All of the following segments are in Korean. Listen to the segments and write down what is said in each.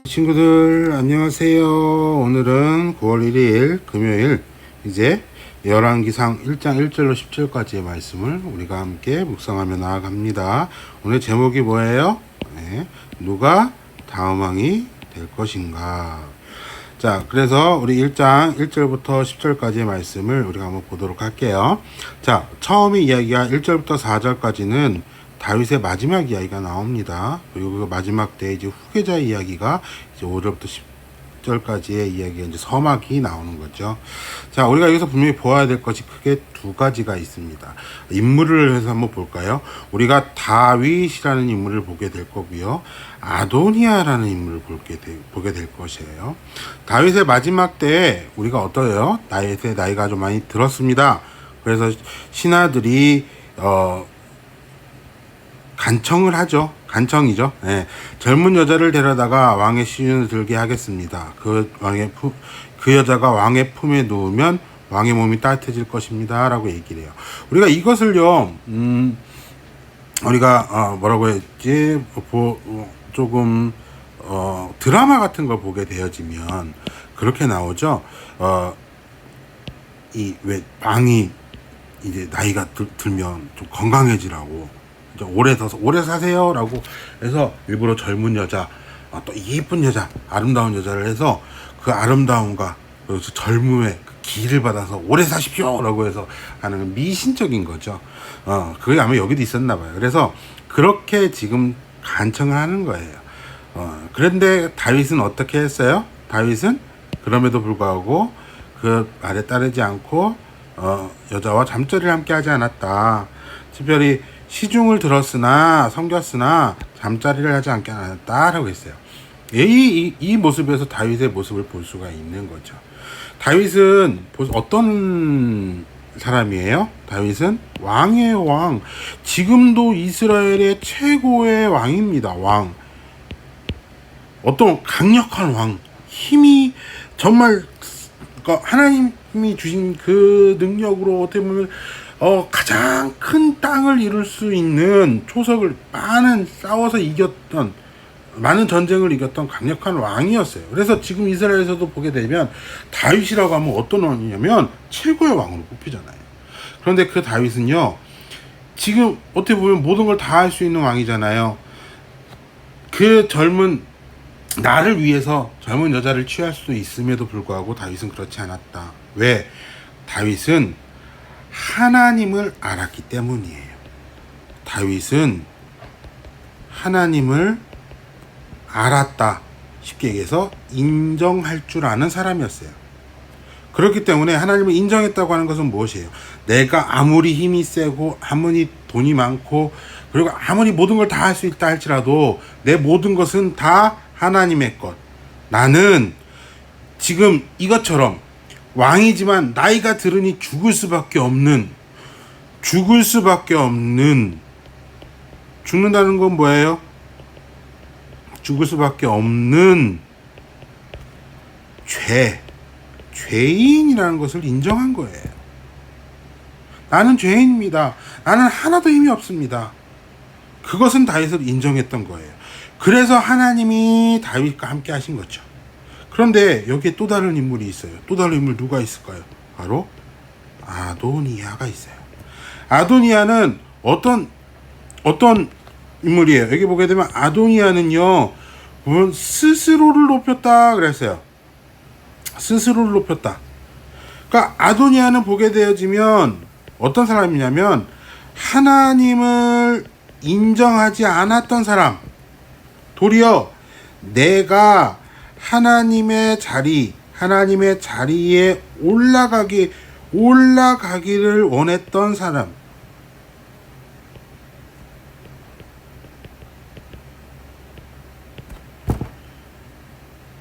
친구들 안녕하세요. 오늘은 9월 1일 금요일 이제 열왕기상 1장 1절로 10절까지의 말씀을 우리가 함께 묵상하며 나아갑니다. 오늘 제목이 뭐예요? 누가 다음 왕이 될 것인가. 자, 그래서 우리 1장 1절부터 10절까지의 말씀을 우리가 한번 보도록 할게요. 자, 처음에 이야기가 1절부터 4절까지는 다윗의 마지막 이야기가 나옵니다. 그리고 그 마지막 때 이제 후계자의 이야기가 이제 5절부터 10절까지의 이야기가 이제 서막이 나오는 거죠. 자, 우리가 여기서 분명히 보아야 될 것이 크게 두 가지가 있습니다. 인물을 해서 한번 볼까요? 우리가 다윗이라는 인물을 보게 될 거고요. 아도니아라는 인물을 보게 될 것이에요. 다윗의 마지막 때에 우리가 어떠해요? 다윗의 나이가 좀 많이 들었습니다. 그래서 신하들이 간청을 하죠. 간청이죠. 네. 젊은 여자를 데려다가 왕의 시윤을 들게 하겠습니다. 그 여자가 왕의 품에 누우면 왕의 몸이 따뜻해질 것입니다. 라고 얘기를 해요. 우리가 이것을요, 우리가, 뭐라고 했지, 조금, 드라마 같은 걸 보게 되어지면, 그렇게 나오죠. 왕이 이제 나이가 들면 좀 건강해지라고. 오래 사세요 라고 해서 일부러 젊은 여자, 또 예쁜 여자, 아름다운 여자를 해서 그 아름다움과 그래서 젊음의 그 기를 받아서 오래 사십시오 라고 해서 하는 미신적인 거죠. 그게 아마 여기도 있었나 봐요. 그래서 그렇게 지금 간청을 하는 거예요. 그런데 다윗은 어떻게 했어요? 다윗은 그럼에도 불구하고 그 말에 따르지 않고 여자와 잠자리를 함께 하지 않았다. 특별히 시중을 들었으나 섬겼으나 잠자리를 하지 않았다라고 했어요. 이 모습에서 다윗의 모습을 볼 수가 있는 거죠. 다윗은 어떤 사람이에요? 다윗은 왕이에요, 왕. 지금도 이스라엘의 최고의 왕입니다, 왕. 어떤 강력한 왕. 힘이 정말 하나님이 주신 그 능력으로 어떻게 보면 가장 큰 땅을 이룰 수 있는 초석을 싸워서 이겼던, 많은 전쟁을 이겼던 강력한 왕이었어요. 그래서 지금 이스라엘에서도 보게 되면 다윗이라고 하면 어떤 왕이냐면 최고의 왕으로 뽑히잖아요. 그런데 그 다윗은요, 지금 어떻게 보면 모든 걸 다 할 수 있는 왕이잖아요. 그 나를 위해서 젊은 여자를 취할 수도 있음에도 불구하고 다윗은 그렇지 않았다. 왜? 다윗은 하나님을 알았기 때문이에요. 다윗은 하나님을 알았다. 쉽게 얘기해서 인정할 줄 아는 사람이었어요. 그렇기 때문에 하나님을 인정했다고 하는 것은 무엇이에요? 내가 아무리 힘이 세고 아무리 돈이 많고 그리고 아무리 모든 걸 다 할 수 있다 할지라도 내 모든 것은 다 하나님의 것. 나는 지금 이것처럼 왕이지만 나이가 들으니 죽을 수밖에 없는, 죽는다는 건 뭐예요? 죽을 수밖에 없는 죄인이라는 것을 인정한 거예요. 나는 죄인입니다. 나는 하나도 힘이 없습니다. 그것은 다윗을 인정했던 거예요. 그래서 하나님이 다윗과 함께 하신 거죠. 그런데 여기에 또 다른 인물이 있어요. 또 다른 인물 누가 있을까요? 바로 아도니아가 있어요. 아도니아는 어떤 인물이에요? 여기 보게 되면 아도니아는요, 보면 스스로를 높였다 그랬어요. 스스로를 높였다. 그러니까 아도니아는 보게 되어지면 어떤 사람이냐면 하나님을 인정하지 않았던 사람. 도리어 내가 하나님의 자리에 올라가기를 원했던 사람.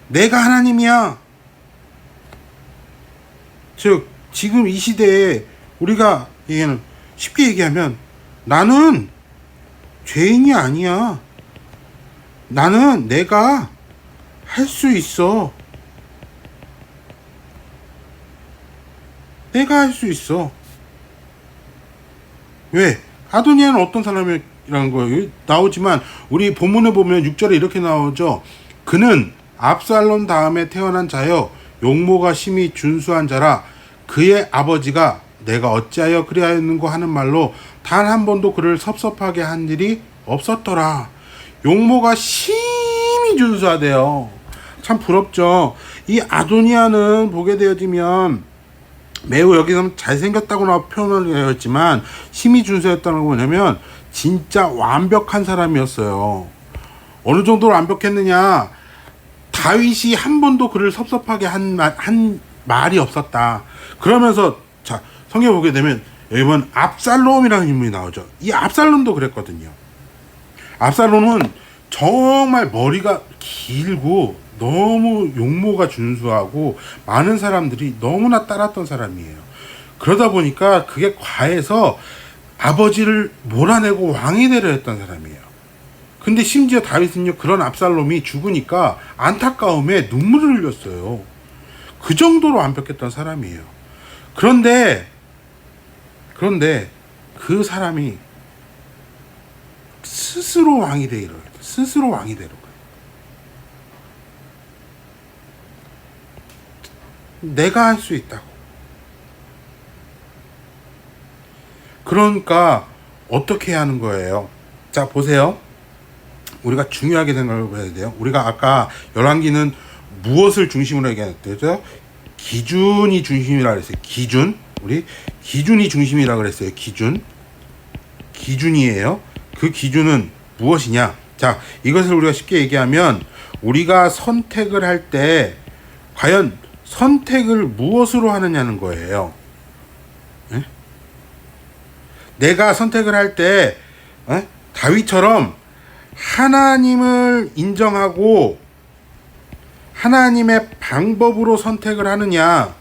내가 하나님이야. 즉, 지금 이 시대에 우리가 쉽게 얘기하면 나는 죄인이 아니야. 나는 내가 할 수 있어. 내가 할 수 있어. 왜? 아도니아는 어떤 사람이라는 거예요? 나오지만 우리 본문에 보면 6절에 이렇게 나오죠. 그는 압살롬 다음에 태어난 자여 용모가 심히 준수한 자라. 그의 아버지가 내가 어찌하여 그리하였는고 하는 말로 단 한 번도 그를 섭섭하게 한 일이 없었더라. 용모가 심히 준수하대요. 참 부럽죠. 이 아도니아는 보게 되어지면 매우 여기서 잘생겼다고 표현을 되었지만 심히 준수했다는 건 뭐냐면 진짜 완벽한 사람이었어요. 어느 정도로 완벽했느냐? 다윗이 한 번도 그를 섭섭하게 한 말이 없었다. 그러면서 자 성경 보게 되면 여기 보면 압살롬이라는 인물이 나오죠. 이 압살롬도 그랬거든요. 압살롬은 정말 머리가 길고 너무 용모가 준수하고 많은 사람들이 너무나 따랐던 사람이에요. 그러다 보니까 그게 과해서 아버지를 몰아내고 왕이 되려 했던 사람이에요. 근데 심지어 다윗은요, 그런 압살롬이 죽으니까 안타까움에 눈물을 흘렸어요. 그 정도로 완벽했던 사람이에요. 그런데 그 사람이 스스로 왕이 되기로 했어요. 스스로 왕이 되는 거예요. 내가 할 수 있다고. 그러니까 어떻게 해야 하는 거예요? 자, 보세요. 우리가 중요하게 생각을 해야 돼요. 우리가 아까 열왕기는 무엇을 중심으로 얘기했죠? 기준이 중심이라 그랬어요. 기준. 우리 기준이 중심이라 그랬어요. 기준이에요. 그 기준은 무엇이냐? 자, 이것을 우리가 쉽게 얘기하면 우리가 선택을 할 때 과연 선택을 무엇으로 하느냐는 거예요. 에? 내가 선택을 할 때 다윗처럼 하나님을 인정하고 하나님의 방법으로 선택을 하느냐,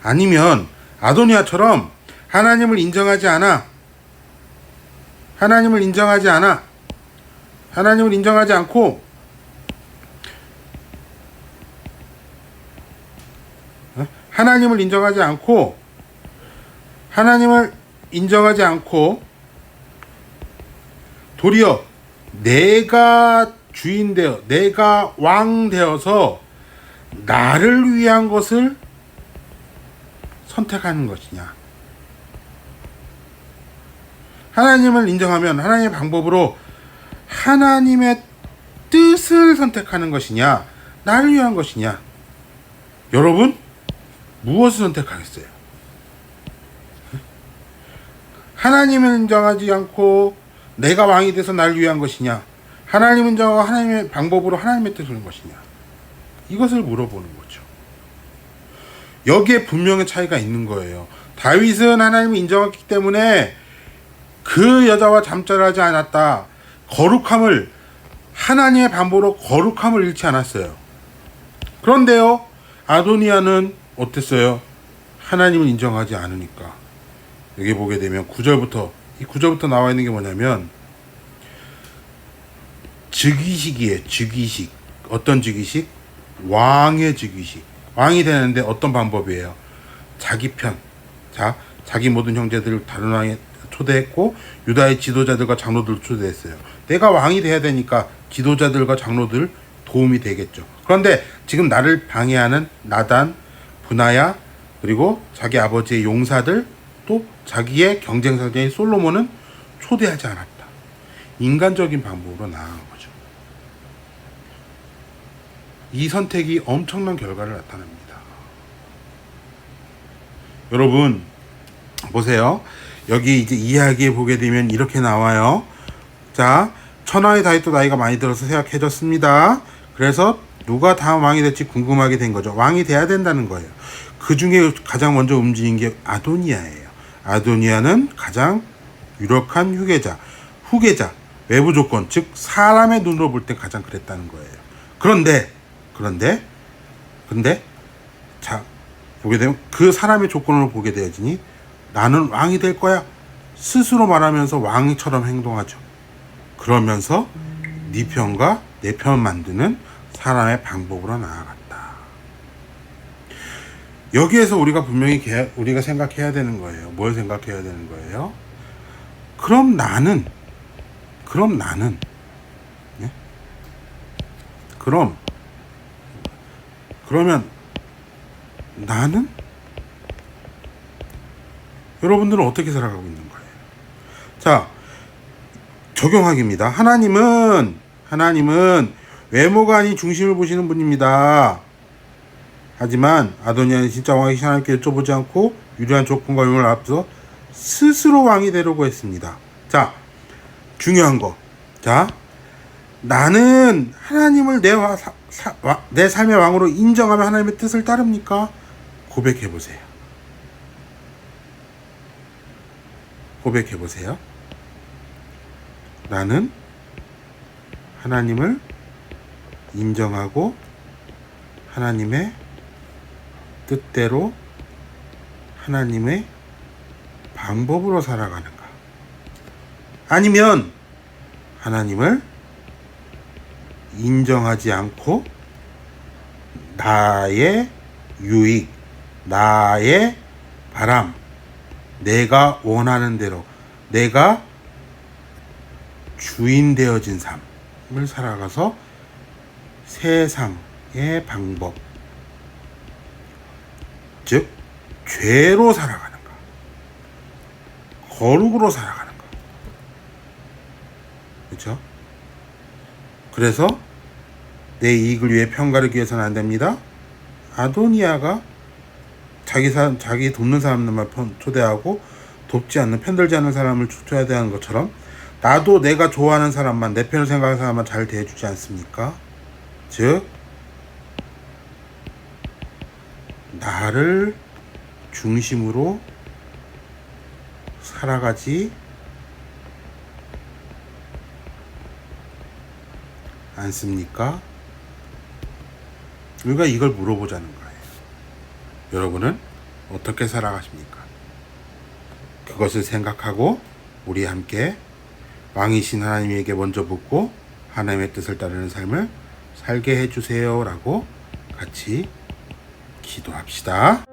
아니면 아도니아처럼 하나님을 인정하지 않고 하나님을 인정하지 않고 도리어 내가 주인 되어 내가 왕 되어서 나를 위한 것을 선택하는 것이냐. 하나님을 인정하면 하나님의 방법으로 하나님의 뜻을 선택하는 것이냐, 나를 위한 것이냐. 여러분, 무엇을 선택하겠어요? 하나님을 인정하지 않고 내가 왕이 돼서 나를 위한 것이냐, 하나님을 인정하고 하나님의 방법으로 하나님의 뜻을 하는 것이냐. 이것을 물어보는 거죠. 여기에 분명히 차이가 있는 거예요. 다윗은 하나님을 인정했기 때문에 그 여자와 잠자리하지 않았다. 거룩함을, 하나님의 방법으로 거룩함을 잃지 않았어요. 그런데요, 아도니아는 어땠어요? 하나님을 인정하지 않으니까. 여기 보게 되면 9절부터, 이 9절부터 나와 있는 게 뭐냐면 즉위식이에요. 즉위식. 어떤 즉위식? 왕의 즉위식. 왕이 되는데 어떤 방법이에요? 자기 편. 자, 자기 모든 형제들을 다른 왕에 초대했고 유다의 지도자들과 장로들을 초대했어요. 내가 왕이 돼야 되니까 지도자들과 장로들 도움이 되겠죠. 그런데 지금 나를 방해하는 나단, 분하야, 그리고 자기 아버지의 용사들, 또 자기의 경쟁사자인 솔로몬은 초대하지 않았다. 인간적인 방법으로 나아간 거죠. 이 선택이 엄청난 결과를 나타냅니다. 여러분 보세요. 여기 이제 이야기에 보게 되면 이렇게 나와요. 자, 천하의 다윗도 나이가 많이 들어서 쇠약해졌습니다. 그래서 누가 다음 왕이 될지 궁금하게 된 거죠. 왕이 돼야 된다는 거예요. 그 중에 가장 먼저 움직인 게 아도니아예요. 아도니아는 가장 유력한 후계자, 외부 조건, 즉 사람의 눈으로 볼 때 가장 그랬다는 거예요. 그런데 자, 보게 되면 그 사람의 조건을 보게 되어지니 나는 왕이 될 거야 스스로 말하면서 왕처럼 행동하죠. 그러면서 네 편과 내 편 만드는 사람의 방법으로 나아갔다. 여기에서 우리가 분명히 우리가 생각해야 되는 거예요. 뭘 생각해야 되는 거예요? 그럼 나는 예? 그러면 나는 여러분들은 어떻게 살아가고 있는 거예요? 자, 적용하기입니다. 하나님은 외모가 아닌 중심을 보시는 분입니다. 하지만 아도니아는 진짜 왕이신 하나님께 여쭤보지 않고 유리한 조건과 용을 앞서 스스로 왕이 되려고 했습니다. 자, 중요한 거. 자, 나는 하나님을 내 삶의 왕으로 인정하며 하나님의 뜻을 따릅니까? 고백해 보세요. 고백해 보세요. 나는 하나님을 인정하고 하나님의 뜻대로 하나님의 방법으로 살아가는가? 아니면 하나님을 인정하지 않고 나의 유익, 나의 바람, 내가 원하는 대로 내가 주인 되어진 삶을 살아가서 세상의 방법, 즉 죄로 살아가는가, 거룩으로 살아가는가. 그렇죠? 그래서 내 이익을 위해 편가르기 위해서는 안 됩니다. 아도니아가 자기 돕는 사람들만 초대하고 돕지 않는, 편들지 않는 사람을 초대하는 것처럼 나도 내가 좋아하는 사람만, 내 편을 생각하는 사람만 잘 대해주지 않습니까? 즉 나를 중심으로 살아가지 않습니까? 우리가 이걸 물어보자는 거예요. 여러분은 어떻게 살아가십니까? 그것을 생각하고 우리 함께 왕이신 하나님에게 먼저 묻고 하나님의 뜻을 따르는 삶을 살게 해주세요 라고 같이 기도합시다.